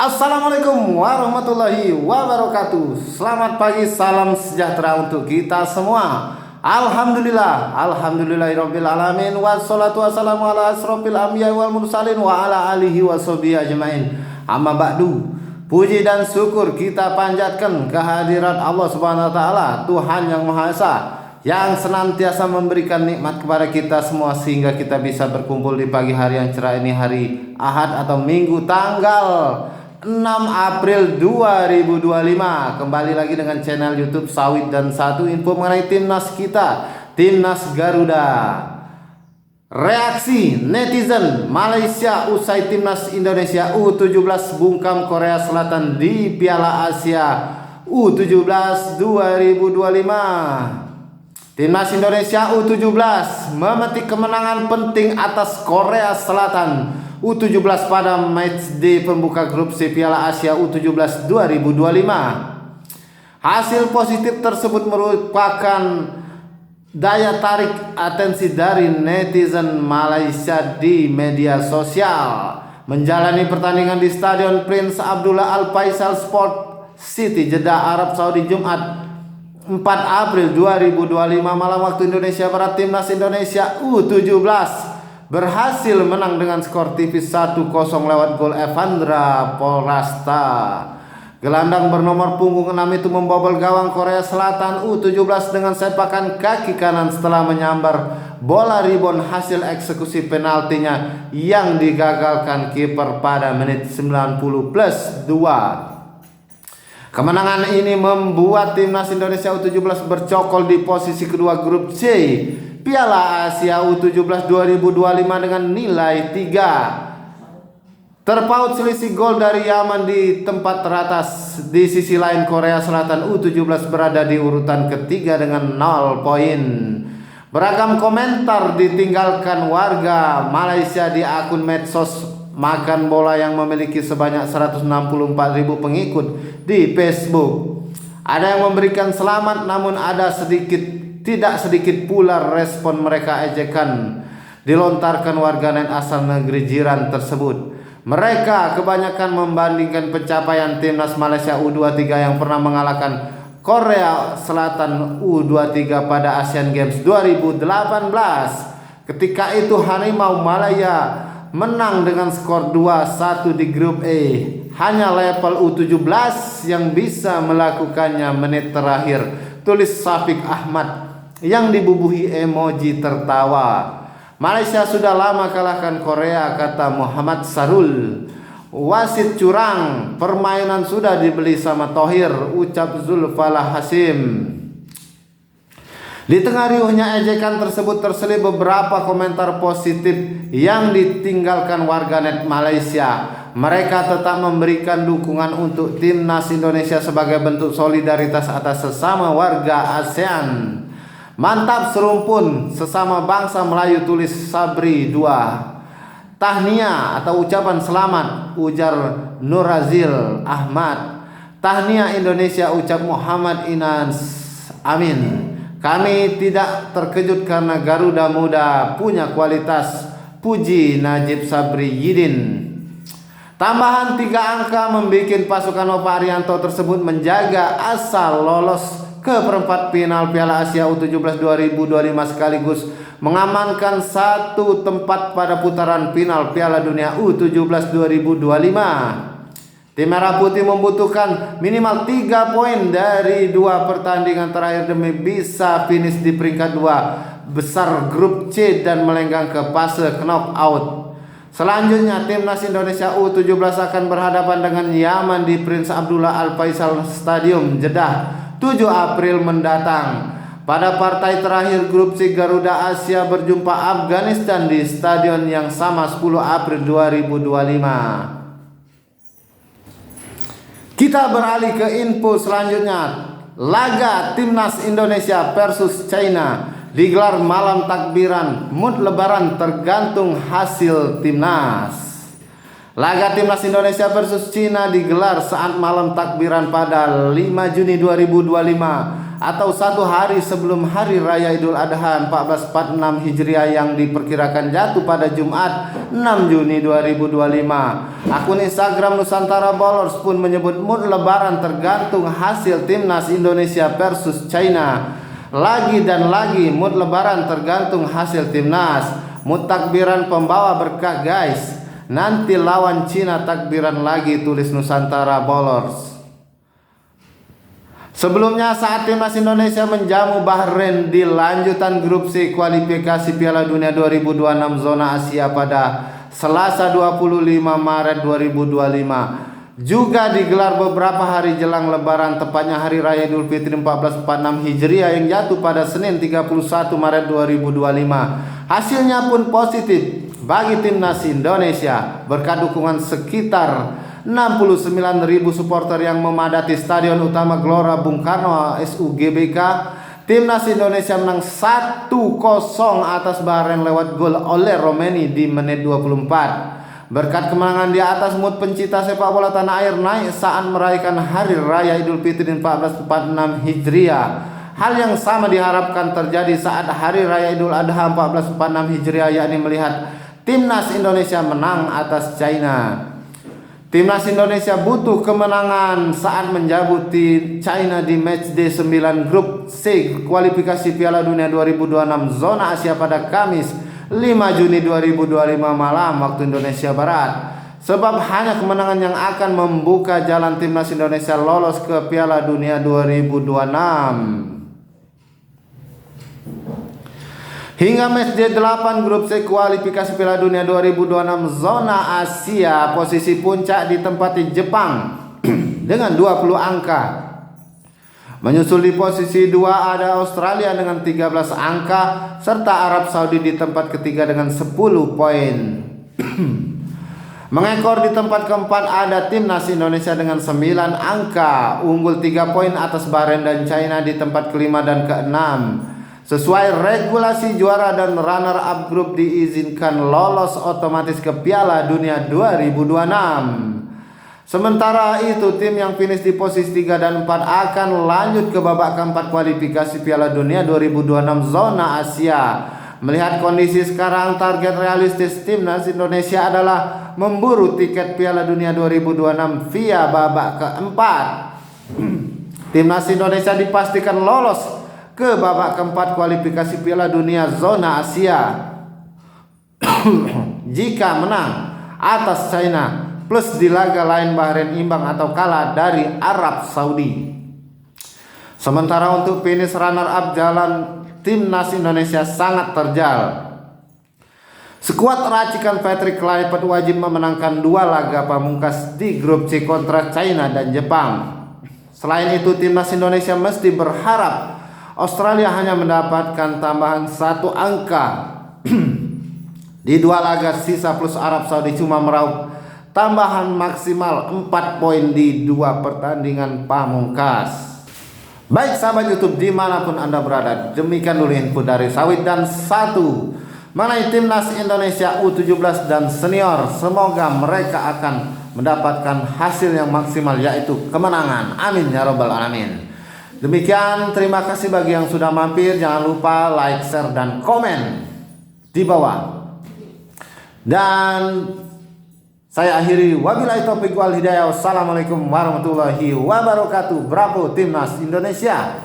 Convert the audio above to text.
Assalamualaikum warahmatullahi wabarakatuh. Selamat pagi, salam sejahtera untuk kita semua. Alhamdulillahirabbil alamin, wassalatu wassalamu ala asrofil anbiya wal mursalin wa ala alihi washabihi ajmain. Amma ba'du. Puji dan syukur kita panjatkan kehadirat Allah Subhanahu wa taala, Tuhan yang Maha Esa, yang senantiasa memberikan nikmat kepada kita semua sehingga kita bisa berkumpul di pagi hari yang cerah ini, hari Ahad atau Minggu tanggal 6 April 2025. Kembali lagi dengan channel YouTube Sawit dan Satu, info mengenai timnas kita, timnas Garuda. Reaksi netizen Malaysia usai timnas Indonesia U17 bungkam Korea Selatan di Piala Asia U17 2025. Timnas Indonesia U17 memetik kemenangan penting atas Korea Selatan U17 pada matchday pembuka grup C Piala Asia U17 2025. Hasil positif tersebut merupakan daya tarik atensi dari netizen Malaysia di media sosial. Menjalani pertandingan di Stadion Prince Abdullah Al Faisal Sport City, Jeddah, Arab Saudi, Jumat 4 April 2025 malam waktu Indonesia Barat. Timnas Indonesia U17 berhasil menang dengan skor tipis 1-0 lewat gol Evandra Polrasta. Gelandang bernomor punggung 6 itu membobol gawang Korea Selatan U17 dengan sepakan kaki kanan setelah menyambar bola ribon hasil eksekusi penaltinya yang digagalkan kiper pada menit 90+2. Kemenangan ini membuat timnas Indonesia U17 bercokol di posisi kedua grup C Piala Asia U17 2025 dengan nilai 3. Terpaut selisih gol dari Yaman di tempat teratas. Di sisi lain Korea Selatan U17 berada di urutan ketiga dengan 0 poin. Beragam komentar ditinggalkan warga Malaysia di akun medsos Makan Bola yang memiliki sebanyak 164.000 pengikut di Facebook. Ada yang memberikan selamat, namun tidak sedikit pula respon mereka ejekan dilontarkan warganet asal negeri jiran tersebut. Mereka kebanyakan membandingkan pencapaian timnas Malaysia U23 yang pernah mengalahkan Korea Selatan U23 pada Asian Games 2018. Ketika itu Harimau Malaya menang dengan skor 2-1 di grup E. Hanya level U17 yang bisa melakukannya menit terakhir, tulis Syafiq Ahmad yang dibubuhi emoji tertawa. Malaysia sudah lama kalahkan Korea, kata Muhammad Sarul. Wasit curang, permainan sudah dibeli sama Thohir, ucap Zulfalah Hasim. Di tengah riuhnya ejekan tersebut terselip beberapa komentar positif yang ditinggalkan warganet Malaysia. Mereka tetap memberikan dukungan untuk timnas Indonesia sebagai bentuk solidaritas atas sesama warga ASEAN. Mantap serumpun sesama bangsa Melayu, tulis Sabri 2. Tahniah atau ucapan selamat, ujar Nurazil Ahmad. Tahniah Indonesia, ucap Muhammad Inas Amin. Kami tidak terkejut karena Garuda Muda punya kualitas, puji Najib Sabri Yidin. Tambahan 3 angka membuat pasukan Nova Arianto tersebut menjaga asal lolos ke perempat final Piala Asia U17 2025 sekaligus mengamankan 1 tempat pada putaran final Piala Dunia U17 2025. Tim Merah Putih membutuhkan minimal 3 poin dari 2 pertandingan terakhir demi bisa finish di peringkat 2 besar grup C dan melenggang ke fase knockout. Selanjutnya timnas Indonesia U17 akan berhadapan dengan Yaman di Prince Abdullah Al Faisal Stadium, Jeddah 7 April mendatang. Pada partai terakhir grup C, Garuda Asia berjumpa Afghanistan di stadion yang sama 10 April 2025. Kita beralih ke info selanjutnya. Laga timnas Indonesia versus China digelar malam takbiran, mood lebaran tergantung hasil timnas. Laga timnas Indonesia versus Cina digelar saat malam takbiran pada 5 Juni 2025 atau 1 hari sebelum Hari Raya Idul Adha 1446 Hijriah yang diperkirakan jatuh pada Jumat 6 Juni 2025. Akun Instagram Nusantara Ballers pun menyebut mood lebaran tergantung hasil timnas Indonesia versus China. Lagi dan lagi mood lebaran tergantung hasil timnas. Mood takbiran pembawa berkah guys. Nanti lawan Cina takbiran lagi, tulis Nusantara Ballers. Sebelumnya saat timnas Indonesia menjamu Bahrain di lanjutan grup C kualifikasi Piala Dunia 2026 zona Asia pada Selasa 25 Maret 2025 juga digelar beberapa hari jelang lebaran, tepatnya Hari Raya Idul Fitri 1446 Hijriah yang jatuh pada Senin 31 Maret 2025. Hasilnya pun positif bagi timnas Indonesia berkat dukungan sekitar 69.000 supporter yang memadati Stadion Utama Gelora Bung Karno SUGBK. Timnas Indonesia menang 1-0 atas Bahrain lewat gol oleh Romeni di menit 24. Berkat kemenangan di atas, mood pencinta sepak bola tanah air naik saat merayakan Hari Raya Idul Fitri 1446 Hijriah. Hal yang sama diharapkan terjadi saat Hari Raya Idul Adha 1446 Hijriah, yakni melihat timnas Indonesia menang atas China. Timnas Indonesia butuh kemenangan saat menjabuti China di matchday 9 grup C kualifikasi Piala Dunia 2026 zona Asia pada Kamis 5 Juni 2025 malam waktu Indonesia Barat. Sebab hanya kemenangan yang akan membuka jalan timnas Indonesia lolos ke Piala Dunia 2026. Hingga matchday 8 grup C kualifikasi Piala Dunia 2026 zona Asia, posisi puncak ditempati Jepang dengan 20 angka. Menyusul di posisi 2 ada Australia dengan 13 angka serta Arab Saudi di tempat ketiga dengan 10 poin. Mengekor di tempat keempat ada timnas Indonesia dengan 9 angka, unggul 3 poin atas Bahrain dan China di tempat kelima dan keenam. Sesuai regulasi, juara dan runner up grup diizinkan lolos otomatis ke Piala Dunia 2026. Sementara itu tim yang finish di posisi 3 dan 4 akan lanjut ke babak keempat kualifikasi Piala Dunia 2026 zona Asia. Melihat kondisi sekarang, target realistis timnas Indonesia adalah memburu tiket Piala Dunia 2026 via babak keempat. Timnas Indonesia dipastikan lolos ke babak keempat kualifikasi Piala Dunia zona Asia jika menang atas China plus di laga lain Bahrain imbang atau kalah dari Arab Saudi. Sementara untuk finish runner up, jalan timnas Indonesia sangat terjal. Skuad racikan Patrick Kluivert wajib memenangkan 2 laga pamungkas di grup C kontra China dan Jepang. Selain itu, timnas Indonesia mesti berharap Australia hanya mendapatkan tambahan 1 angka di 2 laga sisa plus Arab Saudi cuma meraup tambahan maksimal 4 poin di 2 pertandingan pamungkas. Baik sahabat YouTube dimanapun Anda berada, demikian dulu info dari Sawit dan Satu mengenai timnas Indonesia U17 dan senior. Semoga mereka akan mendapatkan hasil yang maksimal, yaitu kemenangan. Amin ya robbal alamin. Demikian, terima kasih bagi yang sudah mampir. Jangan lupa like, share, dan komen di bawah. Dan saya akhiri, wabillahi taufiq wal hidayah. Wassalamualaikum warahmatullahi wabarakatuh. Bravo Timnas Indonesia.